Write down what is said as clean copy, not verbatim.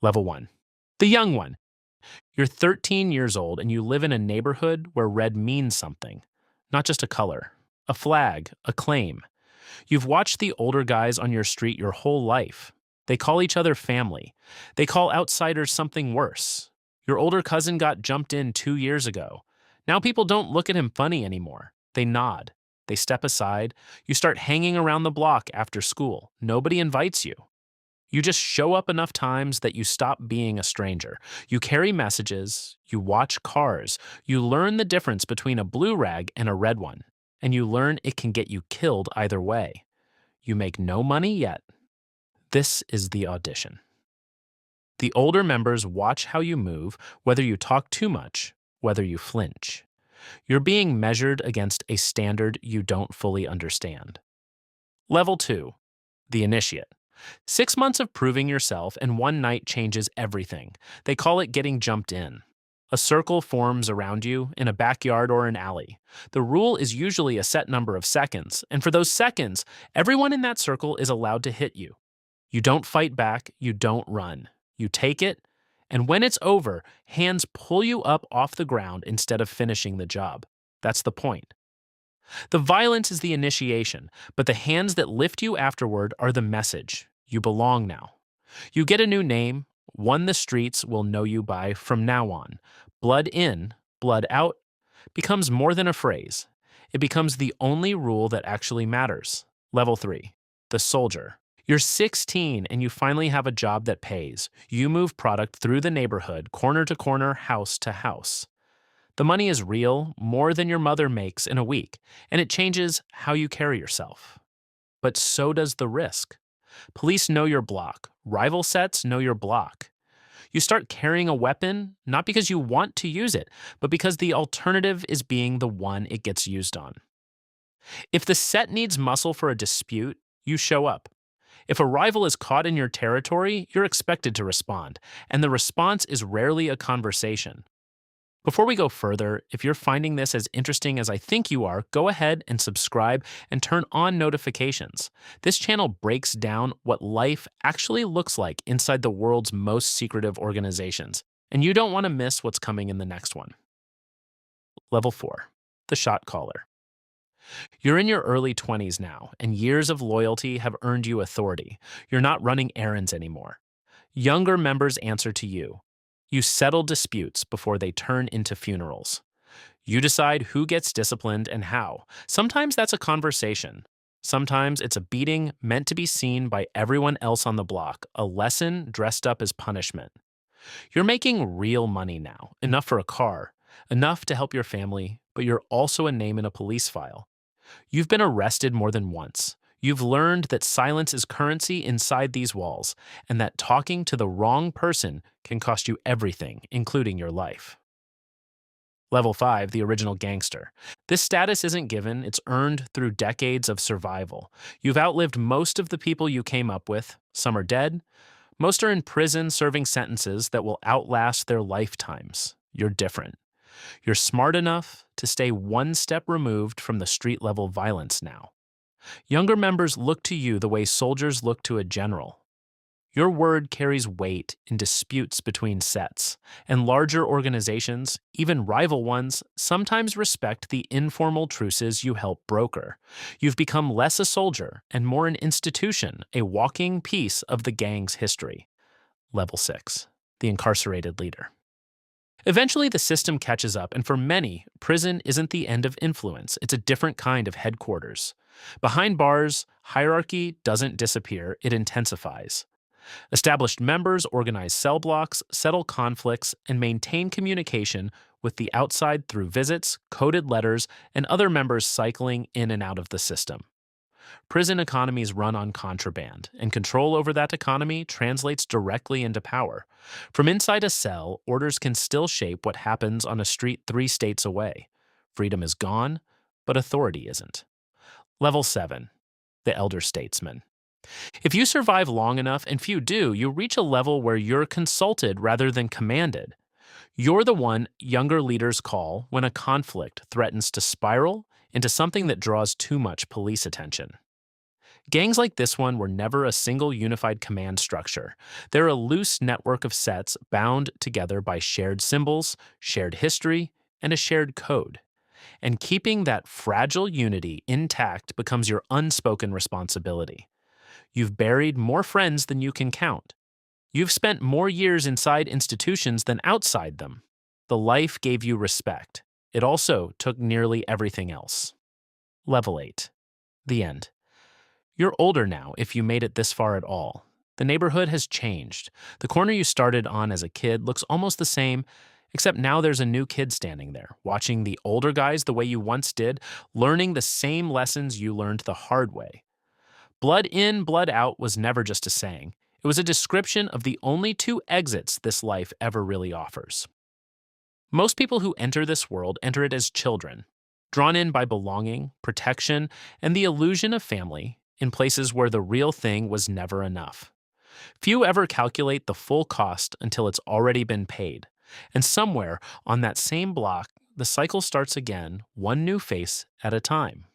Level 1. The young one. You're 13 years old and you live in a neighborhood where red means something, not just a color, a flag, a claim. You've watched the older guys on your street your whole life. They call each other family. They call outsiders something worse. Your older cousin got jumped in 2 years ago. Now people don't look at him funny anymore. They nod. They step aside. You start hanging around the block after school. Nobody invites you. You just show up enough times that you stop being a stranger. You carry messages, you watch cars, you learn the difference between a blue rag and a red one, and you learn it can get you killed either way. You make no money yet. This is the audition. The older members watch how you move, whether you talk too much, whether you flinch. You're being measured against a standard you don't fully understand. Level 2. The initiate. 6 months of proving yourself and one night changes everything. They call it getting jumped in. A circle forms around you in a backyard or an alley. The rule is usually a set number of seconds, and for those seconds, everyone in that circle is allowed to hit you. You don't fight back, you don't run. You take it, and when it's over, hands pull you up off the ground instead of finishing the job. That's the point. The violence is the initiation, but the hands that lift you afterward are the message. You belong now. You get a new name, one the streets will know you by from now on. Blood in, blood out becomes more than a phrase. It becomes the only rule that actually matters. Level 3. The soldier. You're 16 and you finally have a job that pays. You move product through the neighborhood, corner to corner, house to house. The money is real, more than your mother makes in a week, and it changes how you carry yourself. But so does the risk. Police know your block. Rival sets know your block. You start carrying a weapon, not because you want to use it, but because the alternative is being the one it gets used on. If the set needs muscle for a dispute, you show up. If a rival is caught in your territory, you're expected to respond, and the response is rarely a conversation. Before we go further, if you're finding this as interesting as I think you are, go ahead and subscribe and turn on notifications. This channel breaks down what life actually looks like inside the world's most secretive organizations, and you don't want to miss what's coming in the next one. Level 4. The shot caller. You're in your early 20s now, and years of loyalty have earned you authority. You're not running errands anymore. Younger members answer to you. You settle disputes before they turn into funerals. You decide who gets disciplined and how. Sometimes that's a conversation. Sometimes it's a beating meant to be seen by everyone else on the block, a lesson dressed up as punishment. You're making real money now, enough for a car, enough to help your family, but you're also a name in a police file. You've been arrested more than once. You've learned that silence is currency inside these walls, and that talking to the wrong person can cost you everything, including your life. Level 5, the original gangster. This status isn't given, it's earned through decades of survival. You've outlived most of the people you came up with. Some are dead. Most are in prison serving sentences that will outlast their lifetimes. You're different. You're smart enough to stay one step removed from the street-level violence now. Younger members look to you the way soldiers look to a general. Your word carries weight in disputes between sets, and larger organizations, even rival ones, sometimes respect the informal truces you help broker. You've become less a soldier and more an institution, a walking piece of the gang's history. Level 6. The incarcerated leader. Eventually, the system catches up, and for many, prison isn't the end of influence. It's a different kind of headquarters. Behind bars, hierarchy doesn't disappear, it intensifies. Established members organize cell blocks, settle conflicts, and maintain communication with the outside through visits, coded letters, and other members cycling in and out of the system. Prison economies run on contraband, and control over that economy translates directly into power. From inside a cell, orders can still shape what happens on a street 3 states away. Freedom is gone, but authority isn't. Level 7. The elder statesman. If you survive long enough, and few do, you reach a level where you're consulted rather than commanded. You're the one younger leaders call when a conflict threatens to spiral into something that draws too much police attention. Gangs like this one were never a single unified command structure. They're a loose network of sets bound together by shared symbols, shared history, and a shared code. And keeping that fragile unity intact becomes your unspoken responsibility. You've buried more friends than you can count. You've spent more years inside institutions than outside them. The life gave you respect. It also took nearly everything else. Level 8. The end. You're older now if you made it this far at all. The neighborhood has changed. The corner you started on as a kid looks almost the same, except now there's a new kid standing there, watching the older guys the way you once did, learning the same lessons you learned the hard way. Blood in, blood out was never just a saying. It was a description of the only two exits this life ever really offers. Most people who enter this world enter it as children, drawn in by belonging, protection, and the illusion of family in places where the real thing was never enough. Few ever calculate the full cost until it's already been paid. And somewhere on that same block, the cycle starts again, one new face at a time.